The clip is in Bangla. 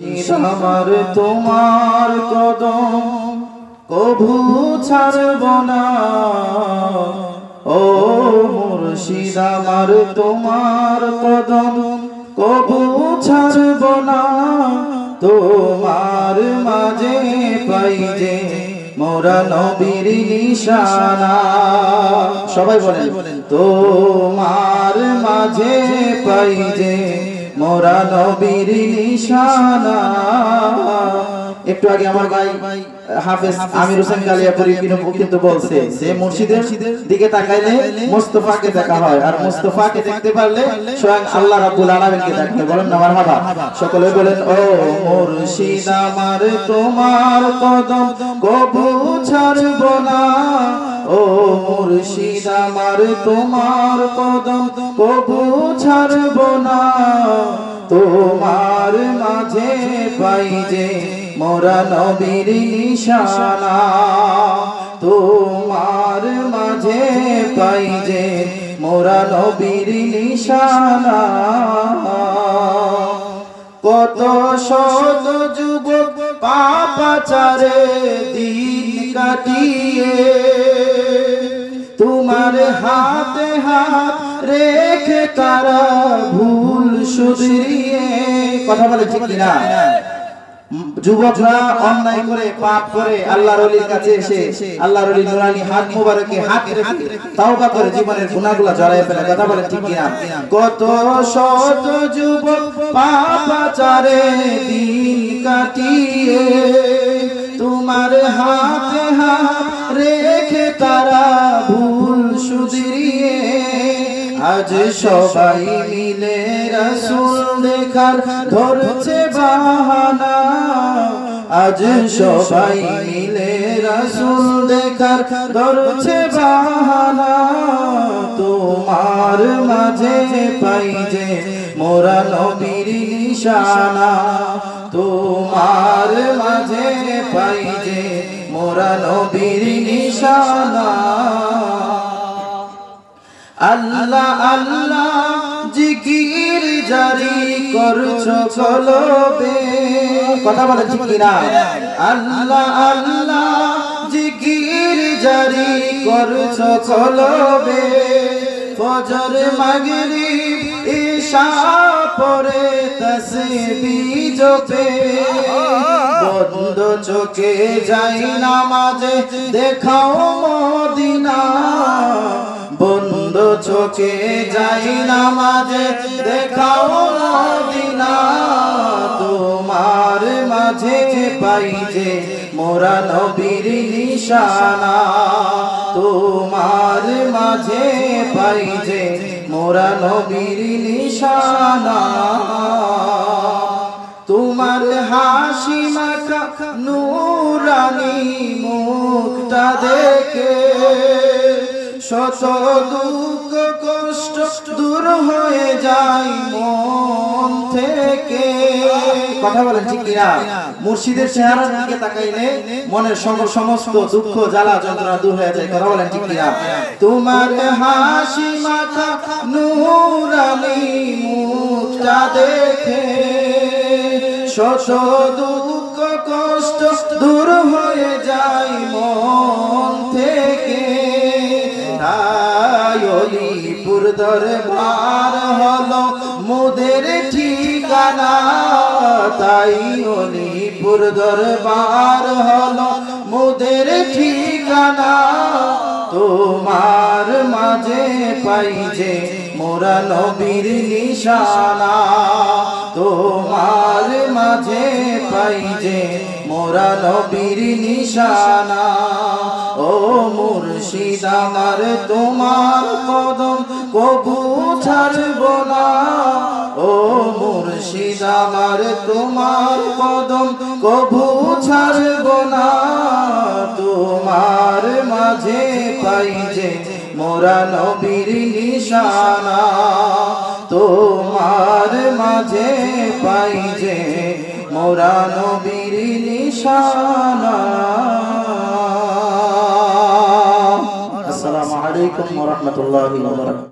আমার তোমার কদম কভু ছাড়ব না, ও মুর্শিদ আমার তোমার কদম কভু ছাড়ব না। তোমার মাঝে পাই যে মোরা নবীর নিশানা। সবাই বলেন, তোমার মাঝে পাই যে মোরা নবীর নিশানা। একটু আগে আমার ভাই হাফেজ আমির হোসেন কালিয়াপুরি কিন্তু বলছে যে মুর্শিদের দিকে তাকাইলে মুস্তাফাকে দেখা হয়, আর মুস্তাফাকে দেখতে পারলে স্বয়ং আল্লাহ রাব্বুল আলামিনকে দেখা হয়। বলেন না মারহাবা। সকলে বলেন, ও মুর্শিদ আমার তোমার কদম কবু ছাড়ব না, ও মুর্শিদ আমার তোমার কদম কবু ছাড়ব না। তোমার মাঝে পাই যে মোরা নবীর নিশানা, তোমার মাঝে পাই যে মোরা নবীর নিশানা। কত শত যুবক পাপাচারে দিন কাটিয়ে তোমার হাতে হাত রেখে তারা ভুল শুধরিয়ে। কথা বলে ঠিক কিনা? যুবকরা অন্যায় করে পাপ করে আল্লাহর ওলির কাছে এসে আল্লাহর ওলির নুরানি হাত মোবারকে হাত রেখে তাওবা করে জীবনের গুনাহগুলো ঝরায় ফেলে। কথা বলে ঠিক কিনা? কত শত যুবক পাপাচারে দিন কাটিয়ে তোমার হাতে হাত রেখে তারা ভুল শুধরিয়ে আজ সবাই মিলে রাসূল দেখার ধরছে বাহানা। আজ সবাই মিলে রাসূল দেখার ধরছে বাহানা। তোমার মাঝে পাই যে মোরা নবীর নিশানা, তোমার মাঝে পাই যে মোরা নবীর নিশানা। আল্লাহ আল্লাহ জিকির জারি করছো কলবে। কথা বলে ঠিক কিনা? আল্লাহ আল্লাহ জিকির জারি করছো কলবে। ফজর মাগরিব ইশা পরে তাসবিহ জপে বন্ধ চোখে যাই নামাজে দেখাও মদিনা। বন্ধ চোখে যাই নামাজে দেখাও মদিনা। তোমার মাঝে পাই যে মোরা নবীর নিশানা, তোমার মাঝে পাই যে মোরা নবীর নিশানা। তোমার হাসি মাখা নূরানি মুখটা দেখে শত দুঃখ কষ্ট দূর হয়ে যায় মন থেকে। কথা বলেন ঠিক কিনা? মুর্শিদের চেহারার দিকে তাকাইলে মনের সমস্ত দুঃখ জ্বালা যন্ত্রণা দূর হয়ে যায়। কথা বলেন ঠিক কিনা? তোমার হাসি মাখা নূরানি মুখটা দেখে শত দুঃখ কষ্ট দূর হয়ে যায় মন থেকে। অলিপুর দরবার হলো মোদের ঠিকানা, তাই অলিপুর দরবার হলো মোদের ঠিকানা। তোমার মাঝে পাই যে মোরা নবীর নিশানা, তোমার মাঝে পাই যে মোরা নবীর নিশানা। ও মুর্শিদ আমার তোমার কদম কবু ছাড়ব না, ও মুর্শিদ আমার তোমার কদম কবু ছাড়ব না। তোমার মাঝে পাই যে মোরা নবীর নিশানা, তোমার মাঝে পাই যে মোরা নবীর নিশানা। আসসালামু আলাইকুম ওয়া রাহমাতুল্লাহি ওয়া বারাকাতুহু।